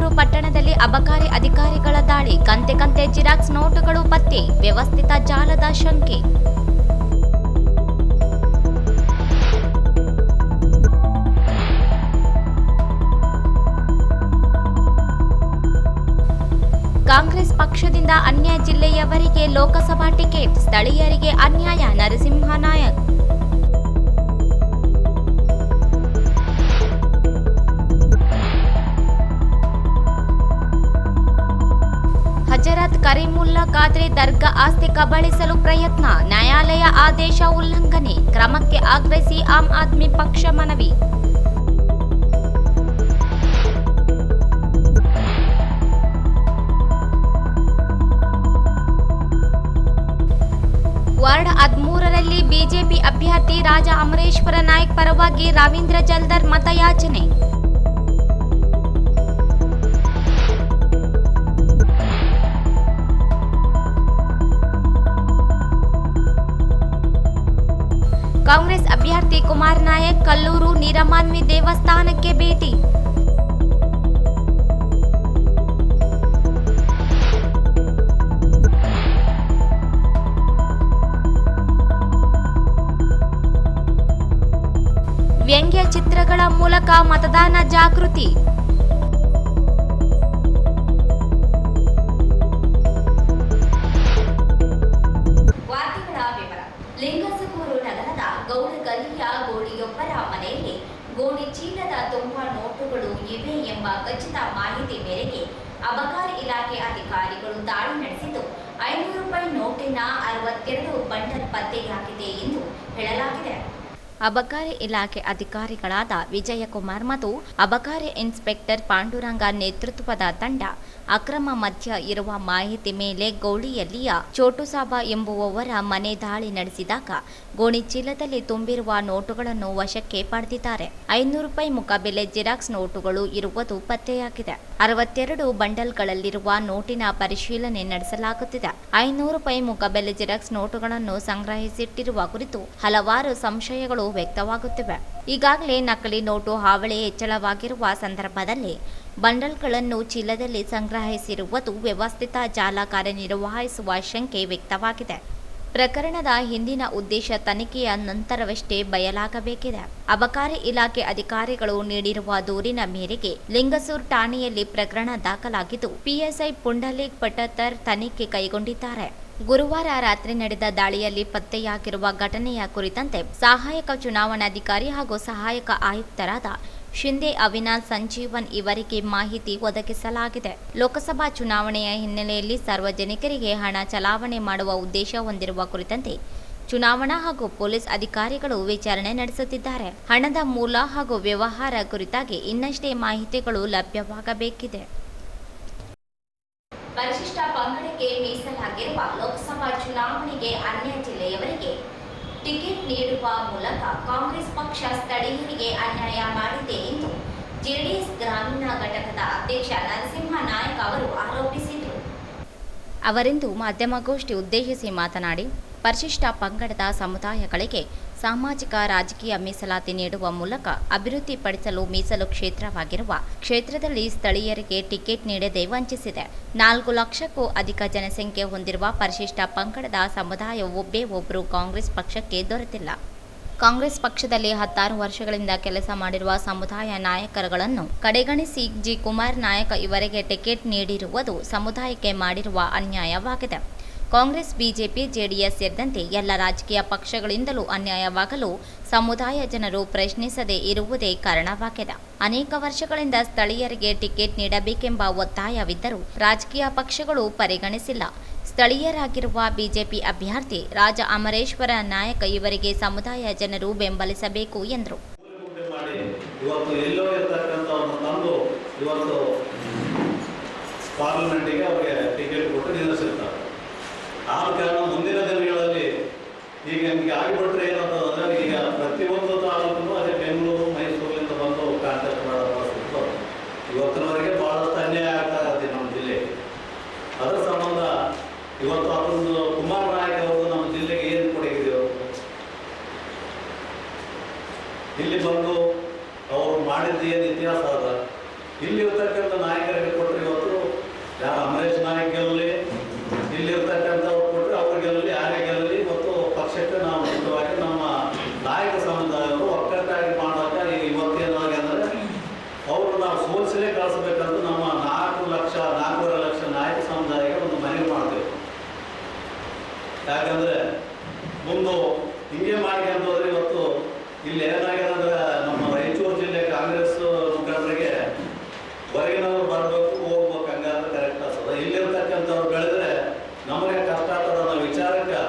ಐನೂರು ಪಟ್ಟಣದಲ್ಲಿ ಅಬಕಾರಿ ಅಧಿಕಾರಿಗಳ ದಾಳಿ. ಕಂತೆ ಕಂತೆ ಜಿರಾಕ್ಸ್ ನೋಟುಗಳು ಪತ್ತೆ. ವ್ಯವಸ್ಥಿತ ಜಾಲದ ಶಂಕೆ. ಕಾಂಗ್ರೆಸ್ ಪಕ್ಷದಿಂದ ಅನ್ಯ ಜಿಲ್ಲೆಯವರಿಗೆ ಲೋಕಸಭಾ ಟಿಕೆಟ್. ಸ್ಥಳೀಯರಿಗೆ ಅನ್ಯಾಯ. ನರಸಿಂಹನಾಯಕ್. ಹಜರತ್ ಕರೀಮುಲ್ಲಾ ಖಾದ್ರಿ ದರ್ಗಾ ಆಸ್ತಿ ಕಬಳಿಸಲು ಪ್ರಯತ್ನ. ನ್ಯಾಯಾಲಯ ಆದೇಶ ಉಲ್ಲಂಘನೆ. ಕ್ರಮಕ್ಕೆ ಆಗ್ರಹಿಸಿ ಆಮ್ ಆದ್ಮಿ ಪಕ್ಷ ಮನವಿ. ವಾರ್ಡ್ 13ರಲ್ಲಿ ಬಿಜೆಪಿ ಅಭ್ಯರ್ಥಿ ರಾಜ ಅಮರೇಶ್ವರ ನಾಯ್ಕ್ ಪರವಾಗಿ ರವೀಂದ್ರ ಜಲ್ದರ್ ಮತಯಾಚನೆ. ಕಾಂಗ್ರೆಸ್ ಅಭ್ಯರ್ಥಿ ಕುಮಾರ್ ನಾಯಕ್ ಕಲ್ಲೂರು ನೀರಮಾನ್ವಿ ದೇವಸ್ಥಾನಕ್ಕೆ ಭೇಟಿ. ವ್ಯಂಗ್ಯ ಚಿತ್ರಗಳ ಮೂಲಕ ಮತದಾನ ಜಾಗೃತಿ. ವಾರ್ತೆಗಳ ವಿವರ. ಲಿಂಗಸಗೂರು ನಗರದ ಗೌಡಗಲ್ಲಿಯ ಗೋಳಿಯೊಬ್ಬರ ಮನೆಯಲ್ಲಿ ಗೋಣಿ ಚೀಲದ ತುಂಬ ನೋಟುಗಳು ಇವೆ ಎಂಬ ಖಚಿತ ಮಾಹಿತಿ ಮೇರೆಗೆ ಅಬಕಾರಿ ಇಲಾಖೆ ಅಧಿಕಾರಿಗಳು ದಾಳಿ ನಡೆಸಿದ್ದು 500 ರೂಪಾಯಿ ನೋಟಿನ 62 ಬಂಡಲ್ ಪತ್ತೆಯಾಗಿದೆ ಎಂದು ಹೇಳಲಾಗಿದೆ. ಅಬಕಾರಿ ಇಲಾಖೆ ಅಧಿಕಾರಿಗಳಾದ ವಿಜಯಕುಮಾರ್ ಮತ್ತು ಅಬಕಾರಿ ಇನ್ಸ್ಪೆಕ್ಟರ್ ಪಾಂಡುರಂಗ ನೇತೃತ್ವದ ತಂಡ ಅಕ್ರಮ ಮದ್ಯ ಇರುವ ಮಾಹಿತಿ ಮೇಲೆ ಗೌಳಿಯಲ್ಲಿಯ ಚೋಟುಸಾಬ ಎಂಬುವವರ ಮನೆ ದಾಳಿ ನಡೆಸಿದಾಗ ಗೋಣಿ ಚೀಲದಲ್ಲಿ ತುಂಬಿರುವ ನೋಟುಗಳನ್ನು ವಶಕ್ಕೆ ಪಡೆದಿದ್ದಾರೆ. 500 ರೂಪಾಯಿ ಮುಖಬೆಲೆ ಜಿರಾಕ್ಸ್ ನೋಟುಗಳು ಇರುವುದು ಪತ್ತೆಯಾಗಿದೆ. 62 ಬಂಡಲ್ಗಳಲ್ಲಿರುವ ನೋಟಿನ ಪರಿಶೀಲನೆ ನಡೆಸಲಾಗುತ್ತಿದೆ. 500 ರೂಪಾಯಿ ಮುಖಬೆಲೆ ಜಿರಾಕ್ಸ್ ನೋಟುಗಳನ್ನು ಸಂಗ್ರಹಿಸಿಟ್ಟಿರುವ ಕುರಿತು ಹಲವಾರು ಸಂಶಯಗಳು ವ್ಯಕ್ತವಾಗುತ್ತಿವೆ. ಈಗಾಗಲೇ ನಕಲಿ ನೋಟು ಹಾವಳಿ ಹೆಚ್ಚಳವಾಗಿರುವ ಸಂದರ್ಭದಲ್ಲಿ ಬಂಡಲ್ಗಳನ್ನು ಚೀಲದಲ್ಲಿ ಸಂಗ್ರಹಿಸಿರುವುದು ವ್ಯವಸ್ಥಿತ ಜಾಲ ಕಾರ್ಯನಿರ್ವಹಿಸುವ ಶಂಕೆ ವ್ಯಕ್ತವಾಗಿದೆ. ಪ್ರಕರಣದ ಹಿಂದಿನ ಉದ್ದೇಶ ತನಿಖೆಯ ನಂತರವಷ್ಟೇ ಬಯಲಾಗಬೇಕಿದೆ. ಅಬಕಾರಿ ಇಲಾಖೆ ಅಧಿಕಾರಿಗಳು ನೀಡಿರುವ ದೂರಿನ ಮೇರೆಗೆ ಲಿಂಗಸೂರು ಠಾಣೆಯಲ್ಲಿ ಪ್ರಕರಣ ದಾಖಲಾಗಿದ್ದು ಪಿಎಸ್ಐ ಪುಂಡಲೀಕ್ ಪಟತ್ತರ್ ತನಿಖೆ ಕೈಗೊಂಡಿದ್ದಾರೆ. ಗುರುವಾರ ರಾತ್ರಿ ನಡೆದ ದಾಳಿಯಲ್ಲಿ ಪತ್ತೆಯಾಗಿರುವ ಘಟನೆಯ ಕುರಿತಂತೆ ಸಹಾಯಕ ಚುನಾವಣಾಧಿಕಾರಿ ಹಾಗೂ ಸಹಾಯಕ ಆಯುಕ್ತರಾದ ಶಿಂದೆ ಅವಿನಾಶ್ ಸಂಜೀವನ್ ಇವರಿಗೆ ಮಾಹಿತಿ ಒದಗಿಸಲಾಗಿದೆ. ಲೋಕಸಭಾ ಚುನಾವಣೆಯ ಹಿನ್ನೆಲೆಯಲ್ಲಿ ಸಾರ್ವಜನಿಕರಿಗೆ ಹಣ ಚಲಾವಣೆ ಮಾಡುವ ಉದ್ದೇಶ ಹೊಂದಿರುವ ಕುರಿತಂತೆ ಚುನಾವಣಾ ಹಾಗೂ ಪೊಲೀಸ್ ಅಧಿಕಾರಿಗಳು ವಿಚಾರಣೆ ನಡೆಸುತ್ತಿದ್ದಾರೆ. ಹಣದ ಮೂಲ ಹಾಗೂ ವ್ಯವಹಾರ ಕುರಿತಾಗಿ ಇನ್ನಷ್ಟೇ ಮಾಹಿತಿಗಳು ಲಭ್ಯವಾಗಬೇಕಿದೆ. ಪರಿಶಿಷ್ಟ ಪಂಗಡಕ್ಕೆ ಮೀಸಲಾಗಿರುವ ಲೋಕಸಭಾ ಚುನಾವಣೆಗೆ ಅನ್ಯ ಜಿಲ್ಲೆಯವರಿಗೆ ಟಿಕೆಟ್ ನೀಡುವ ಮೂಲಕ ಕಾಂಗ್ರೆಸ್ ಪಕ್ಷ ಸ್ಥಳೀಯರಿಗೆ ಅನ್ಯಾಯ ಮಾಡಿದೆ ಎಂದು ಜೆಡಿಎಸ್ ಗ್ರಾಮೀಣ ಘಟಕದ ಅಧ್ಯಕ್ಷ ನರಸಿಂಹನಾಯಕ್ ಅವರು ಆರೋಪಿಸಿದರು. ಅವರಿಂದು ಮಾಧ್ಯಮಗೋಷ್ಠಿ ಉದ್ದೇಶಿಸಿ ಮಾತನಾಡಿ, ಪರಿಶಿಷ್ಟ ಪಂಗಡದ ಸಮುದಾಯಗಳಿಗೆ ಸಾಮಾಜಿಕ ರಾಜಕೀಯ ಮೀಸಲಾತಿ ನೀಡುವ ಮೂಲಕ ಅಭಿವೃದ್ಧಿಪಡಿಸಲು ಮೀಸಲು ಕ್ಷೇತ್ರವಾಗಿರುವ ಕ್ಷೇತ್ರದಲ್ಲಿ ಸ್ಥಳೀಯರಿಗೆ ಟಿಕೆಟ್ ನೀಡದೆ ವಂಚಿಸಿದೆ. 4 ಲಕ್ಷಕ್ಕೂ ಅಧಿಕ ಜನಸಂಖ್ಯೆ ಹೊಂದಿರುವ ಪರಿಶಿಷ್ಟ ಪಂಗಡದ ಸಮುದಾಯ ಒಬ್ಬೇ ಒಬ್ಬರು ಕಾಂಗ್ರೆಸ್ ಪಕ್ಷಕ್ಕೆ ದೊರೆತಿಲ್ಲ. ಕಾಂಗ್ರೆಸ್ ಪಕ್ಷದಲ್ಲಿ 16 ವರ್ಷಗಳಿಂದ ಕೆಲಸ ಮಾಡಿರುವ ಸಮುದಾಯ ನಾಯಕರುಗಳನ್ನು ಕಡೆಗಣಿಸಿ ಜಿ. ಕುಮಾರ್ ನಾಯಕ್ ಇವರಿಗೆ ಟಿಕೆಟ್ ನೀಡಿರುವುದು ಸಮುದಾಯಕ್ಕೆ ಮಾಡಿರುವ ಅನ್ಯಾಯವಾಗಿದೆ. ಕಾಂಗ್ರೆಸ್, ಬಿಜೆಪಿ, ಜೆಡಿಎಸ್ ಸೇರಿದಂತೆ ಎಲ್ಲ ರಾಜಕೀಯ ಪಕ್ಷಗಳಿಂದಲೂ ಅನ್ಯಾಯವಾಗಲು ಸಮುದಾಯ ಜನರು ಪ್ರಶ್ನಿಸದೇ ಇರುವುದೇ ಕಾರಣವಾಗಿದೆ. ಅನೇಕ ವರ್ಷಗಳಿಂದ ಸ್ಥಳೀಯರಿಗೆ ಟಿಕೆಟ್ ನೀಡಬೇಕೆಂಬ ಒತ್ತಾಯವಿದ್ದರೂ ರಾಜಕೀಯ ಪಕ್ಷಗಳು ಪರಿಗಣಿಸಿಲ್ಲ. ಸ್ಥಳೀಯರಾಗಿರುವ ಬಿಜೆಪಿ ಅಭ್ಯರ್ಥಿ ರಾಜ ಅಮರೇಶ್ವರ ನಾಯಕ್ ಇವರಿಗೆ ಸಮುದಾಯ ಜನರು ಬೆಂಬಲಿಸಬೇಕು ಎಂದರು. ಆ ಕಾರಣ ಮುಂದಿನ ದಿನಗಳಲ್ಲಿ ಈಗ ನಿಮಗೆ ಆಗಿಬಿಟ್ರೆ ಏನಂತಂದರೆ ಈಗ ಪ್ರತಿಯೊಂದು ತಾಲೂಕು ಅದೇ ಬೆಂಗಳೂರು ಮೈಸೂರಿನಿಂದ ಬಂದು ಕಾಂಟ್ಯಾಕ್ಟ್ ಮಾಡೋದು ಇವತ್ತಿನವರೆಗೆ ಭಾಳಷ್ಟು ಅನ್ಯಾಯ ಆಗ್ತಾ ಇರುತ್ತೆ ನಮ್ಮ ಜಿಲ್ಲೆ. ಅದರ ಸಂಬಂಧ ಇವತ್ತು ಅದೊಂದು ಕುಮಾರ್ ನಾಯಕ್ ಅವರು ನಮ್ಮ ಜಿಲ್ಲೆಗೆ ಏನು ಕೊಡಗಿದೆಯೋ ಇಲ್ಲಿ ಬಂದು ಅವರು ಮಾಡಿದ್ದು ಏನು ಇತಿಹಾಸ ಅದ ಇಲ್ಲಿರ್ತಕ್ಕಂಥ ನಾಯಕರಿಗೆ ಕೊಟ್ಟರೆ ಇವತ್ತು ಯಾರು ಅಮರೇಶ್ ನಾಯಕ್ ಗೆಲ್ಲಲಿ, ಇಲ್ಲಿರ್ತಕ್ಕಂಥವ್ರು ಕೊಟ್ಟರೆ ಅವ್ರು ಗೆಲ್ಲಲಿ, ಯಾರೇ ಗೆಲ್ಲಲಿ, ಇವತ್ತು ಪಕ್ಷಕ್ಕೆ ನಾವು ಮುಖ್ಯವಾಗಿ ನಮ್ಮ ನಾಯಕ ಸಮುದಾಯವರು ಒಕ್ಕಟ್ಟಾಗಿ ಮಾಡೋಕೆ ಇವತ್ತೇನಾಗಿ ಅಂದರೆ ಅವರು ನಾವು ಸೋಲಿಸಲೇ ಕಳಿಸ್ಬೇಕಂತ ನಮ್ಮ 4.5 ಲಕ್ಷ ನಾಯಕ ಸಮುದಾಯಕ್ಕೆ ಒಂದು ಮನವಿ ಮಾಡಬೇಕು. ಯಾಕಂದರೆ ಮುಂದೆ ಹಿಂಗೆ ಮಾಡ್ಕೊಂಡ್ರೆ ಇವತ್ತು ಇಲ್ಲಿ ಏನಾಗಿದೆ ಅಂದರೆ ನಮ್ಮ ರಾಯಚೂರು ಜಿಲ್ಲೆ ಕಾಂಗ್ರೆಸ್ ಮುಖಂಡರಿಗೆ ಹೊರಗಿನವ್ರು ಬರಬೇಕು ಹೋಗ್ಬೇಕು, ಹಂಗಾದ್ರೆ ಕರೆಕ್ಟ್ ಆಗ್ತದೆ. ಇಲ್ಲಿರ್ತಕ್ಕಂಥವ್ರು ಬೆಳೆದ್ರೆ ನಮಗೆ ಕಷ್ಟ ಆಗ್ತದೆ ಅನ್ನೋ ವಿಚಾರಕ್ಕೆ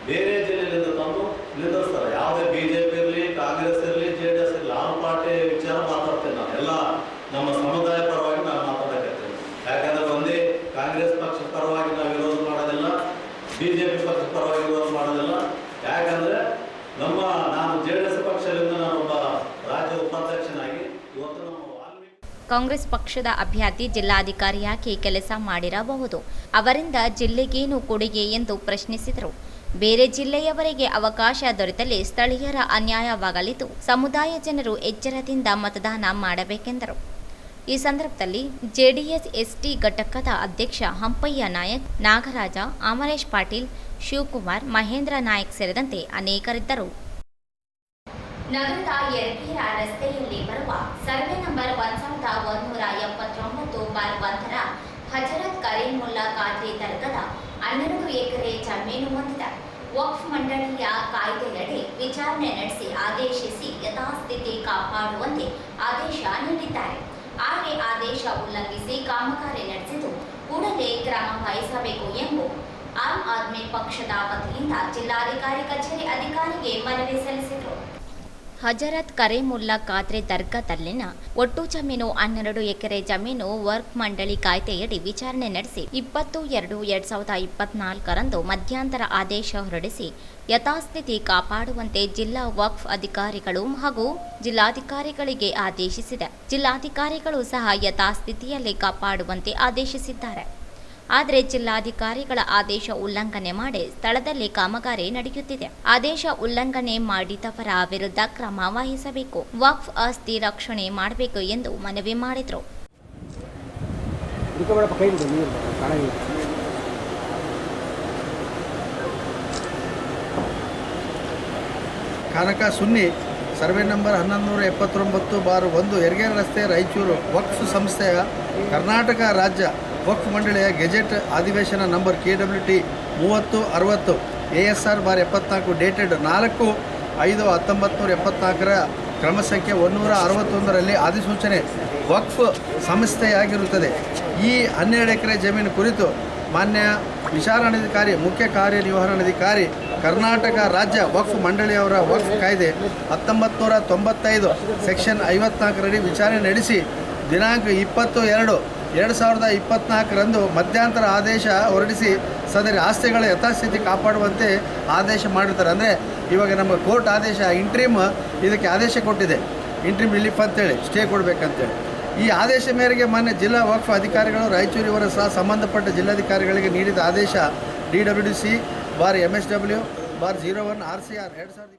ಬೇರೆ ಜಿಲ್ಲೆಯಿಂದ ತಂದು ನಿಂದಿರ್ತಾರೆ. ಯಾವುದೇ BJP ಇರಲಿ, ಕಾಂಗ್ರೆಸ್ ಇರಲಿ, JDS ಇರಲಿ, ಆ ಪಾರ್ಟಿ ವಿಚಾರ ಮಾತಾಡ್ತೇನೆ ನಾನು. ಎಲ್ಲ ನಮ್ಮ ಸಮುದಾಯ ಪರವಾಗಿ ನಾನು ಮಾತಾಡಕತ್ತೇನೆ. ಯಾಕಂದ್ರೆ ಒಂದೇ ಕಾಂಗ್ರೆಸ್ ಪಕ್ಷ ಪರವಾಗಿ ನಾವು ವಿರೋಧ ಮಾಡೋದಿಲ್ಲ, BJP ಪಕ್ಷ ಪರವಾಗಿ ವಿರೋಧ ಮಾಡೋದಿಲ್ಲ. ಯಾಕಂದ್ರೆ ನಾನು JDS ಪಕ್ಷದಿಂದ ನಾನೊಬ್ಬ ರಾಜ್ಯ ಉಪಾಧ್ಯಕ್ಷನಾಗಿ ಇವತ್ತು ನಮ್ಮ ಕಾಂಗ್ರೆಸ್ ಪಕ್ಷದ ಅಭ್ಯರ್ಥಿ ಜಿಲ್ಲಾಧಿಕಾರಿಯಾಗಿ ಕೆಲಸ ಮಾಡಿರಬಹುದು, ಅವರಿಂದ ಜಿಲ್ಲೆಗೇನು ಕೊಡುಗೆ ಎಂದು ಪ್ರಶ್ನಿಸಿದರು. ಬೇರೆ ಜಿಲ್ಲೆಯವರಿಗೆ ಅವಕಾಶ ದೊರೆತಲ್ಲಿ ಸ್ಥಳೀಯರ ಅನ್ಯಾಯವಾಗಲಿದ್ದು ಸಮುದಾಯ ಜನರು ಎಚ್ಚರದಿಂದ ಮತದಾನ ಮಾಡಬೇಕೆಂದರು. ಈ ಸಂದರ್ಭದಲ್ಲಿ ಜೆಡಿಎಸ್ ಎಸ್ಟಿ ಘಟಕದ ಅಧ್ಯಕ್ಷ ಹಂಪಯ್ಯ ನಾಯಕ್, ನಾಗರಾಜ, ಅಮರೇಶ್ ಪಾಟೀಲ್, ಶಿವಕುಮಾರ್, ಮಹೇಂದ್ರ ನಾಯಕ್ ಸೇರಿದಂತೆ ಅನೇಕರಿದ್ದರು. ನಗರದ ಯರಗೇರ ರಸ್ತೆಯಲ್ಲಿ ಬರುವ ಸರ್ವೆ ನಂಬರ್ 1179/1ರ ಹಜರತ್ ಕರೀಮುಲ್ಲಾ ಖಾದ್ರಿ ದರ್ಗಾದ 12 ಎಕರೆ ಜಮೀನು ಹೊಂದಿದೆ. ವಕ್ಫ್ ಮಂಡಳಿಯ ಕಾಯ್ದೆಯಡಿ ವಿಚಾರಣೆ ನಡೆಸಿ ಆದೇಶಿಸಿ ಯಥಾಸ್ಥಿತಿ ಕಾಪಾಡುವಂತೆ ಆದೇಶ ನೀಡಿದ್ದಾರೆ. ಹಾಗೆ ಆದೇಶ ಉಲ್ಲಂಘಿಸಿ ಕಾಮಗಾರಿ ನಡೆಸಿದ್ದು ಕೂಡಲೇ ಕ್ರಮ ವಹಿಸಬೇಕು ಎಂದು ಆಮ್ ಆದ್ಮಿ ಪಕ್ಷದ ವತಿಯಿಂದ ಜಿಲ್ಲಾಧಿಕಾರಿ ಕಚೇರಿ ಅಧಿಕಾರಿಗೆ ಮನವಿ ಸಲ್ಲಿಸಿದರು. ಹಜರತ್ ಕರೀಮುಲ್ಲಾ ಖಾದ್ರಿ ದರ್ಗಾದಲ್ಲಿನ ಒಟ್ಟು ಜಮೀನು 12 ಎಕರೆ ಜಮೀನು ವರ್ಕ್ ಮಂಡಳಿ ಕಾಯ್ದೆಯಡಿ ವಿಚಾರಣೆ ನಡೆಸಿ 20/2/2024ರಂದು ಮಧ್ಯಂತರ ಆದೇಶ ಹೊರಡಿಸಿ ಯಥಾಸ್ಥಿತಿ ಕಾಪಾಡುವಂತೆ ಜಿಲ್ಲಾ ವಕ್ಫ್ ಅಧಿಕಾರಿಗಳು ಹಾಗೂ ಜಿಲ್ಲಾಧಿಕಾರಿಗಳಿಗೆ ಆದೇಶಿಸಿದೆ. ಜಿಲ್ಲಾಧಿಕಾರಿಗಳು ಸಹ ಯಥಾಸ್ಥಿತಿಯಲ್ಲಿ ಕಾಪಾಡುವಂತೆ ಆದೇಶಿಸಿದ್ದಾರೆ. ಆದರೆ ಜಿಲ್ಲಾಧಿಕಾರಿಗಳ ಆದೇಶ ಉಲ್ಲಂಘನೆ ಮಾಡಿ ಸ್ಥಳದಲ್ಲಿ ಕಾಮಗಾರಿ ನಡೆಯುತ್ತಿದೆ. ಆದೇಶ ಉಲ್ಲಂಘನೆ ಮಾಡಿದವರ ವಿರುದ್ಧ ಕ್ರಮ ವಹಿಸಬೇಕು, ವಕ್ಫ್ ಆಸ್ತಿ ರಕ್ಷಣೆ ಮಾಡಬೇಕು ಎಂದು ಮನವಿ ಮಾಡಿದರು. ಖಾನಕ ಸುನ್ನಿ ಸರ್ವೆ ನಂಬರ್ 1179/1 ಯರಗೇರ ರಸ್ತೆ, ರಾಯಚೂರು ವಕ್ಫ್ ಸಂಸ್ಥೆಯ ಕರ್ನಾಟಕ ರಾಜ್ಯ ವಕ್ಫ್ ಮಂಡಳಿಯ ಗೆಜೆಟ್ ಅಧಿವೇಶನ ನಂಬರ್ KWT 3060 ASR/74 ಡೇಟೆಡ್ 4/5/1974ರ ಕ್ರಮ ಸಂಖ್ಯೆ 161ರಲ್ಲಿ ಅಧಿಸೂಚನೆ ವಕ್ಫ್ ಸಂಸ್ಥೆಯಾಗಿರುತ್ತದೆ. ಈ 12 ಎಕರೆ ಜಮೀನು ಕುರಿತು ಮಾನ್ಯ ವಿಚಾರಣಾಧಿಕಾರಿ, ಮುಖ್ಯ ಕಾರ್ಯನಿರ್ವಹಣಾಧಿಕಾರಿ, ಕರ್ನಾಟಕ ರಾಜ್ಯ ವಕ್ಫ್ ಮಂಡಳಿಯವರ ವಕ್ಫ್ ಕಾಯ್ದೆ 1995 ಸೆಕ್ಷನ್ 54ರಡಿ ವಿಚಾರಣೆ ನಡೆಸಿ ದಿನಾಂಕ 20/2/2024ರಂದು ಮಧ್ಯಂತರ ಆದೇಶ ಹೊರಡಿಸಿ ಸದರಿ ಆಸ್ತಿಗಳ ಯಥಾಸ್ಥಿತಿ ಕಾಪಾಡುವಂತೆ ಆದೇಶ ಮಾಡಿರ್ತಾರೆ. ಅಂದರೆ ಇವಾಗ ನಮ್ಮ ಕೋರ್ಟ್ ಆದೇಶ ಇಂಟ್ರೀಮ್ ಇದಕ್ಕೆ ಆದೇಶ ಕೊಟ್ಟಿದೆ, ಇಂಟ್ರೀಮ್ ರಿಲೀಫ್ ಅಂತೇಳಿ ಸ್ಟೇ ಕೊಡಬೇಕಂತೇಳಿ. ಈ ಆದೇಶ ಮೇರೆಗೆ ಮಾನ್ಯ ಜಿಲ್ಲಾ ವಕ್ಫ್ ಅಧಿಕಾರಿಗಳು ರಾಯಚೂರಿವರ ಸಹ ಸಂಬಂಧಪಟ್ಟ ಜಿಲ್ಲಾಧಿಕಾರಿಗಳಿಗೆ ನೀಡಿದ ಆದೇಶ DWDC/MSW/01 RCR 2000.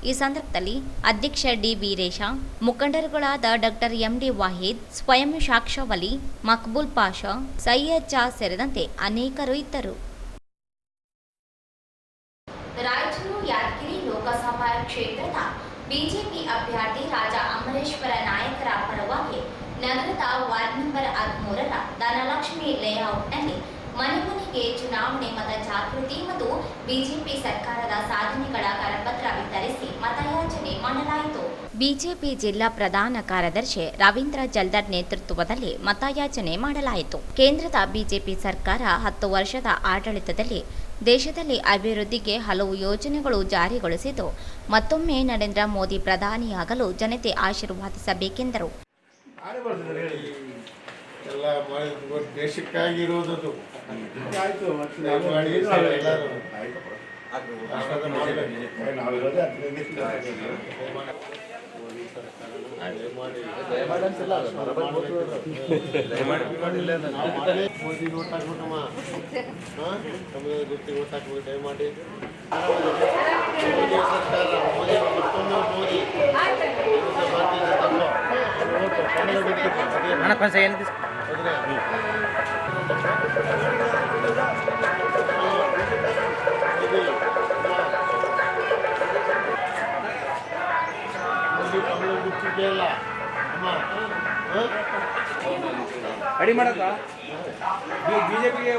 ಈ ಸಂದರ್ಭದಲ್ಲಿ ಅಧ್ಯಕ್ಷ ಡಿ ವೀರೇಶ, ಮುಖಂಡರುಗಳಾದ ಡಾಕ್ಟರ್ MD ವಾಹಿದ್, ಸ್ವಯಂ ಸಾಕ್ಷವಲಿ, ಮಕ್ಬೂಲ್ ಪಾಷಾ, ಸೈಯದ್ ಚಾ ಸೇರಿದಂತೆ ಅನೇಕರು ಇದ್ದರು. ರಾಯಚೂರು ಯಾದಗಿರಿ ಲೋಕಸಭಾ ಕ್ಷೇತ್ರದ ಬಿಜೆಪಿ ಅಭ್ಯರ್ಥಿ ರಾಜ ಅಮರೇಶ್ವರ ನಾಯಕರ ಪರವಾಗಿ ನಗರದ ವಾರ್ಡ್ ನಂಬರ್ 13ರ ಧನಲಕ್ಷ್ಮಿ ಲೇಔಟ್ನಲ್ಲಿ ಮನೆ ಮನೆಗೆ ಚುನಾವಣೆ ಮತ ಜಾಗೃತಿ ಮತ್ತು ಬಿಜೆಪಿ ಸರ್ಕಾರದ ಸಾಧನೆಗಳ ಕರಪತ್ರ ವಿತರಿಸಿ ಮತಯಾಚನೆ ಮಾಡಲಾಯಿತು. ಬಿಜೆಪಿ ಜಿಲ್ಲಾ ಪ್ರಧಾನ ಕಾರ್ಯದರ್ಶಿ ರವೀಂದ್ರ ಜಲ್ದರ್ ನೇತೃತ್ವದಲ್ಲಿ ಮತಯಾಚನೆ ಮಾಡಲಾಯಿತು. ಕೇಂದ್ರದ ಬಿಜೆಪಿ ಸರ್ಕಾರ 10 ವರ್ಷದ ಆಡಳಿತದಲ್ಲಿ ದೇಶದಲ್ಲಿ ಅಭಿವೃದ್ಧಿಗೆ ಹಲವು ಯೋಜನೆಗಳು ಜಾರಿಗೊಳಿಸಿದ್ದು ಮತ್ತೊಮ್ಮೆ ನರೇಂದ್ರ ಮೋದಿ ಪ್ರಧಾನಿಯಾಗಲು ಜನತೆ ಆಶೀರ್ವಾದಿಸಬೇಕೆಂದರು. ಎಲ್ಲ ದೇಶಕ್ಕಾಗಿರೋದು ಮೋದಿ ಓಟ್ ಹಾಕ್ಬಿಟ್ಟಮ್ಮ, ನಮಗೆ ಗುರ್ತಿ ಓಟ್ ಹಾಕ್ಬಿಟ್ಟು ದಯಮಾಡಿ ಮೋದಿ ಸರ್ಕಾರ, ಮೋದಿ ಮತ್ತೊಮ್ಮೆ ಮೋದಿ ಭಾರತೀಯ ಜನತಾ మనకు ಏನು ರೆಡಿ ಮಾಡಕ್ಕ ಬಿಜೆಪಿಗೆ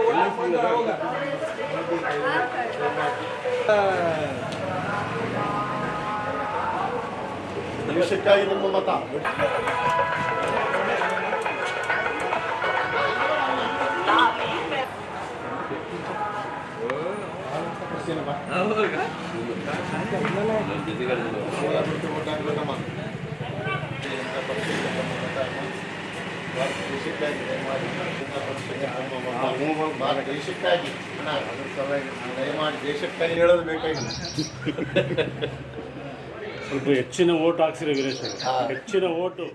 ದೇಶಕ್ಕಾಗಿ ನಮ್ಮ ಮತ. ದೇಶಕ್ಕಾಗಿ ದಯಮಾಡಿ ದೇಶಕ್ಕಾಗಿ ಹೇಳೋದು ಬೇಕಾಗಿಲ್ಲ. ಸ್ವಲ್ಪ ಹೆಚ್ಚಿನ ಓಟ್ ಹಾಕ್ಸಿರೋ ವೀರೇಶ್ ಹೆಚ್ಚಿನ ಓಟು.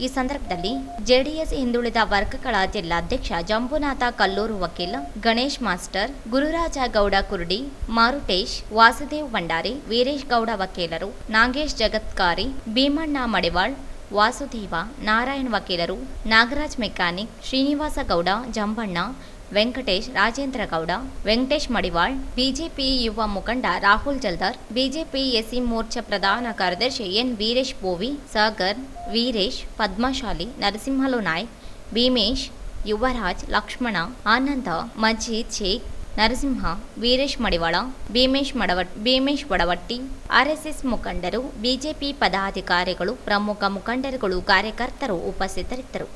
ಈ ಸಂದರ್ಭದಲ್ಲಿ ಜೆಡಿಎಸ್ ಹಿಂದುಳಿದ ವರ್ಗಗಳ ಜಿಲ್ಲಾಧ್ಯಕ್ಷ ಜಂಬುನಾಥ ಕಲ್ಲೂರು ವಕೀಲ, ಗಣೇಶ್ ಮಾಸ್ಟರ್, ಗುರುರಾಜ ಗೌಡ ಕುರ್ಡಿ, ಮಾರುಟೇಶ್, ವಾಸುದೇವ್ ಭಂಡಾರಿ, ವೀರೇಶ್ ಗೌಡ ವಕೀಲರು, ನಾಗೇಶ್ ಜಗತ್ಕಾರಿ, ಭೀಮಣ್ಣ ಮಡಿವಾಳ್, ವಾಸುದೇವ, ನಾರಾಯಣ್ ವಕೀಲರು, ನಾಗರಾಜ್ ಮೆಕ್ಯಾನಿಕ್, ಶ್ರೀನಿವಾಸ ಗೌಡ, ಜಂಬಣ್ಣ, ವೆಂಕಟೇಶ್, ರಾಜೇಂದ್ರ ಗೌಡ, ವೆಂಕಟೇಶ್ ಮಡಿವಾಳ್, ಬಿಜೆಪಿ ಯುವ ಮುಖಂಡ ರಾಹುಲ್ ಜಲ್ದಾರ್, ಬಿಜೆಪಿ ಎಸ್ಸಿ ಮೋರ್ಚಾ ಪ್ರಧಾನ ಕಾರ್ಯದರ್ಶಿ ಎನ್ ವೀರೇಶ್ ಬೋವಿ, ಸಾಗರ್, ವೀರೇಶ್, ಪದ್ಮಶಾಲಿ, ನರಸಿಂಹಲು ನಾಯ್ಕ್, ಭೀಮೇಶ್, ಯುವರಾಜ್, ಲಕ್ಷ್ಮಣ, ಆನಂದ, ಮಜೀದ್ ಶೇಖ್, ನರಸಿಂಹ, ವೀರೇಶ್ ಮಡಿವಾಳ, ಭೀಮೇಶ್ ವಡವಟ್ಟಿ, ಆರ್ಎಸ್ಎಸ್ ಮುಖಂಡರು, ಬಿಜೆಪಿ ಪದಾಧಿಕಾರಿಗಳು, ಪ್ರಮುಖ ಮುಖಂಡರುಗಳು, ಕಾರ್ಯಕರ್ತರು ಉಪಸ್ಥಿತರಿದ್ದರು.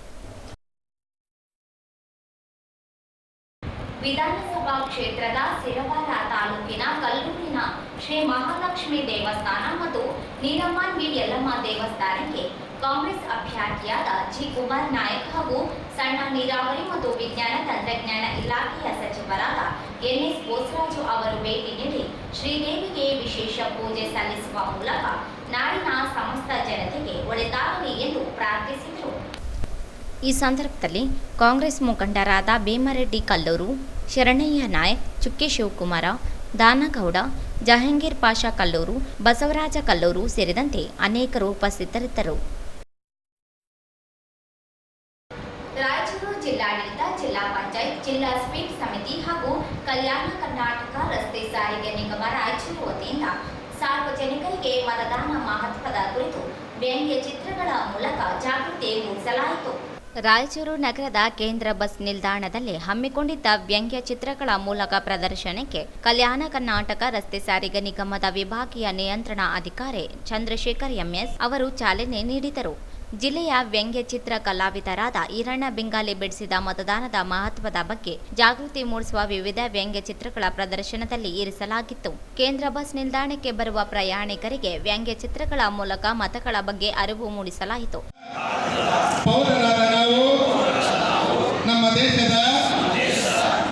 ವಿಧಾನಸಭಾ ಕ್ಷೇತ್ರದ ಸಿರವಾರ ತಾಲೂಕಿನ ಕಲ್ಲೂರಿನ ಶ್ರೀ ಮಹಾಲಕ್ಷ್ಮಿ ದೇವಸ್ಥಾನ ಮತ್ತು ನೀರಮ್ಮನ್ವಿ ಯಲ್ಲಮ್ಮ ದೇವಸ್ಥಾನಕ್ಕೆ ಕಾಂಗ್ರೆಸ್ ಅಭ್ಯರ್ಥಿಯಾದ ಜಿ ಕುಮಾರ್ ನಾಯಕ್ ಹಾಗೂ ಸಣ್ಣ ನೀರಾವರಿ ಮತ್ತು ವಿಜ್ಞಾನ ತಂತ್ರಜ್ಞಾನ ಇಲಾಖೆಯ ಸಚಿವರಾದ ಎನ್ಎಸ್ ಬೋಸರಾಜು ಅವರು ಭೇಟಿ ನೀಡಿ ಶ್ರೀದೇವಿಗೆ ವಿಶೇಷ ಪೂಜೆ ಸಲ್ಲಿಸುವ ಮೂಲಕ ನಾಡಿನ ಸಮಸ್ತ ಜನತೆಗೆ ಒಳಿತಾಗಲಿ ಎಂದು ಪ್ರಾರ್ಥಿಸಿದರು. ಈ ಸಂದರ್ಭದಲ್ಲಿ ಕಾಂಗ್ರೆಸ್ ಮುಖಂಡರಾದ ಭೀಮರೆಡ್ಡಿ ಕಲ್ಲೂರು, ಶರಣಯ್ಯ ನಾಯಕ್, ಚುಕ್ಕಿ ಶಿವಕುಮಾರ, ದಾನಗೌಡ, ಜಹಂಗೀರ್ ಪಾಷಾ ಕಲ್ಲೂರು, ಬಸವರಾಜ ಕಲ್ಲೂರು ಸೇರಿದಂತೆ ಅನೇಕರು ಉಪಸ್ಥಿತರಿದ್ದರು. ರಾಯಚೂರು ಜಿಲ್ಲಾಡಳಿತ, ಜಿಲ್ಲಾ ಪಂಚಾಯತ್, ಜಿಲ್ಲಾ ಸ್ವೀಪ್ ಸಮಿತಿ ಹಾಗೂ ಕಲ್ಯಾಣ ಕರ್ನಾಟಕ ರಸ್ತೆ ಸಾರಿಗೆ ನಿಗಮ ರಾಯಚೂರು ವತಿಯಿಂದ ಸಾರ್ವಜನಿಕರಿಗೆ ಮತದಾನ ಮಹತ್ವದ ಕುರಿತು ವ್ಯಂಗ್ಯ ಚಿತ್ರಗಳ ಮೂಲಕ ಜಾಗೃತಿ ಮೂಡಿಸಲಾಯಿತು. ರಾಯಚೂರು ನಗರದ ಕೇಂದ್ರ ಬಸ್ ನಿಲ್ದಾಣದಲ್ಲಿ ಹಮ್ಮಿಕೊಂಡಿದ್ದ ವ್ಯಂಗ್ಯ ಚಿತ್ರಗಳ ಮೂಲಕ ಪ್ರದರ್ಶನಕ್ಕೆ ಕಲ್ಯಾಣ ಕರ್ನಾಟಕ ರಸ್ತೆ ಸಾರಿಗೆ ನಿಗಮದ ವಿಭಾಗೀಯ ನಿಯಂತ್ರಣ ಅಧಿಕಾರಿ ಚಂದ್ರಶೇಖರ್ ಎಂಎಸ್ ಅವರು ಚಾಲನೆ ನೀಡಿದರು. ಜಿಲ್ಲೆಯ ವ್ಯಂಗ್ಯ ಚಿತ್ರ ಕಲಾವಿದರಾದ ಈರಣ್ಣ ಬೆಂಗಾಲಿ ಬಿಡಿಸಿದ ಮತದಾನದ ಮಹತ್ವದ ಬಗ್ಗೆ ಜಾಗೃತಿ ಮೂಡಿಸುವ ವಿವಿಧ ವ್ಯಂಗ್ಯ ಚಿತ್ರಗಳ ಪ್ರದರ್ಶನದಲ್ಲಿ ಇರಿಸಲಾಗಿತ್ತು. ಕೇಂದ್ರ ಬಸ್ ನಿಲ್ದಾಣಕ್ಕೆ ಬರುವ ಪ್ರಯಾಣಿಕರಿಗೆ ವ್ಯಂಗ್ಯ ಚಿತ್ರಗಳ ಮೂಲಕ ಮತಗಳ ಬಗ್ಗೆ ಅರಿವು ಮೂಡಿಸಲಾಯಿತು. ಪೌರರಾದ ನಾವು ನಮ್ಮ ದೇಶದ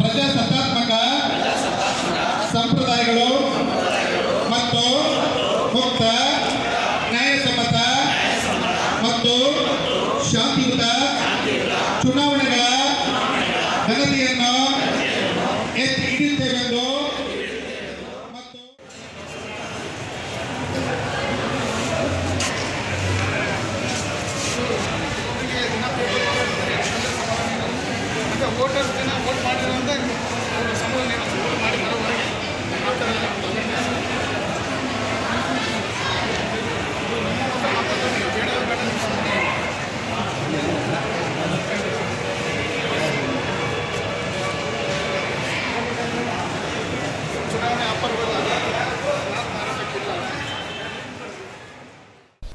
ಪ್ರಜಾಸತ್ತಾತ್ಮಕ ಸಂಪ್ರದಾಯಗಳು ಮತ್ತು ಮುಕ್ತ, ನ್ಯಾಯಸಮ್ಮತ ಮತ್ತು ಶಾಂತಿಯುತ ಚುನಾವಣೆಗಳ ಘನತೆಯನ್ನು ಎತ್ತಿ ಹಿಡಿಯುತ್ತೇವೆಂದು ಮತ್ತು ವೋಟರ್ಸ್ ದಿನ ವೋಟ್ ಮಾಡಿದ್ರಂತ ಸಂಬಂಧ ಮಾಡಿ ಬರೋವರೆಗೆ ಚುನಾವಣೆ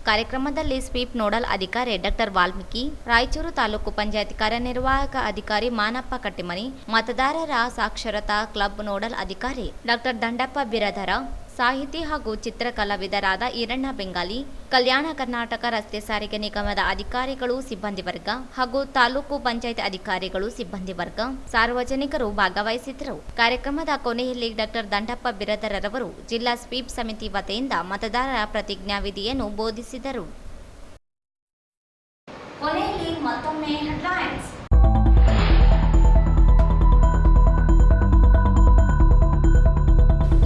ಕಾರ್ಯಕ್ರಮದಲ್ಲಿ ಸ್ವೀಪ್ ನೋಡಲ್ ಅಧಿಕಾರಿ ಡಾಕ್ಟರ್ ವಾಲ್ಮೀಕಿ, ರಾಯಚೂರು ತಾಲೂಕು ಪಂಚಾಯತ್ ಕಾರ್ಯನಿರ್ವಾಹಕ ಅಧಿಕಾರಿ ಮಾನಪ್ಪ ಕಟ್ಟಿಮನಿ, ಮತದಾರರ ಸಾಕ್ಷರತಾ ಕ್ಲಬ್ ನೋಡಲ್ ಅಧಿಕಾರಿ ಡಾಕ್ಟರ್ ದಂಡಪ್ಪ ಬಿರದರ, ಸಾಹಿತಿ ಹಾಗೂ ಚಿತ್ರಕಲಾವಿದರಾದ ಈರಣ್ಣ ಬೆಂಗಾಲಿ, ಕಲ್ಯಾಣ ಕರ್ನಾಟಕ ರಸ್ತೆ ಸಾರಿಗೆ ನಿಗಮದ ಅಧಿಕಾರಿಗಳು, ಸಿಬ್ಬಂದಿ ವರ್ಗ ಹಾಗೂ ತಾಲೂಕು ಪಂಚಾಯತ್ ಅಧಿಕಾರಿಗಳು, ಸಿಬ್ಬಂದಿ ವರ್ಗ, ಸಾರ್ವಜನಿಕರು ಭಾಗವಹಿಸಿದ್ದರು. ಕಾರ್ಯಕ್ರಮದ ಕೊನೆಯಲ್ಲಿ ಡಾಕ್ಟರ್ ದಂಡಪ್ಪ ಬಿರದರರವರು ಜಿಲ್ಲಾ ಸ್ವೀಪ್ ಸಮಿತಿ ವತಿಯಿಂದ ಮತದಾರರ ಪ್ರತಿಜ್ಞಾವಿಧಿಯನ್ನು ಬೋಧಿಸಿದರು. ಕೊನೆಯಲ್ಲಿ ಮತ್ತೊಮ್ಮೆ ಹೆಡ್ಲೈನ್ಸ್.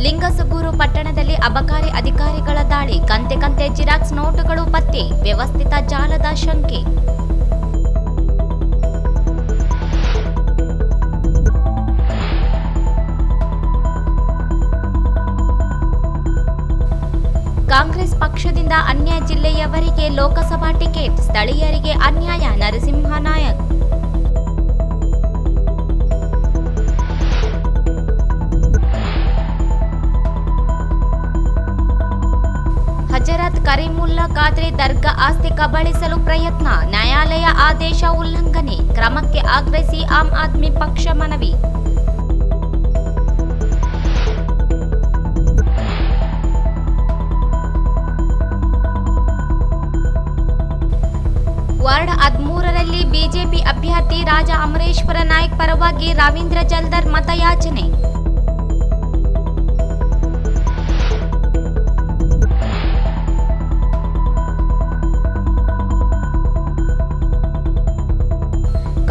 ಲಿಂಗಸಗೂರು ಪಟ್ಟಣದಲ್ಲಿ ಅಬಕಾರಿ ಅಧಿಕಾರಿಗಳ ದಾಳಿ, ಕಂತೆ ಜಿರಾಕ್ಸ್ ನೋಟುಗಳು ಪತ್ತೆ, ವ್ಯವಸ್ಥಿತ ಜಾಲದ ಶಂಕೆ. ಕಾಂಗ್ರೆಸ್ ಪಕ್ಷದಿಂದ ಅನ್ಯ ಜಿಲ್ಲೆಯವರಿಗೆ ಲೋಕಸಭಾ ಟಿಕೆಟ್, ಸ್ಥಳೀಯರಿಗೆ ಅನ್ಯಾಯ. ನರಸಿಂಹನಾಯಕ್. ಹಜರತ್ ಕರೀಮುಲ್ಲಾ ಖಾದ್ರಿ ದರ್ಗಾ ಆಸ್ತಿ ಕಬಳಿಸಲು ಪ್ರಯತ್ನ, ನ್ಯಾಯಾಲಯ ಆದೇಶ ಉಲ್ಲಂಘನೆ, ಕ್ರಮಕ್ಕೆ ಆಗ್ರಹಿಸಿ ಆಮ್ ಆದ್ಮಿ ಪಕ್ಷ ಮನವಿ. ವಾರ್ಡ್ 13ರಲ್ಲಿ ಬಿಜೆಪಿ ಅಭ್ಯರ್ಥಿ ರಾಜಾ ಅಮರೇಶ್ವರ ನಾಯ್ಕ್ ಪರವಾಗಿ ರವೀಂದ್ರ ಜಲ್ದರ್ ಮತಯಾಚನೆ.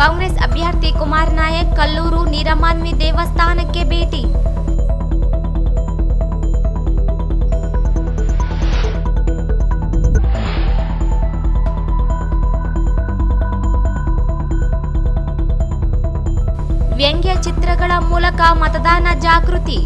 ಕಾಂಗ್ರೆಸ್ ಅಭ್ಯರ್ಥಿ ಕುಮಾರ್ ನಾಯಕ್ ಕಲ್ಲೂರು ನೀರಮಾನ್ವಿ ದೇವಸ್ಥಾನಕ್ಕೆ ಭೇಟಿ. ವ್ಯಂಗ್ಯ ಚಿತ್ರಗಳ ಮೂಲಕ ಮತದಾನ ಜಾಗೃತಿ.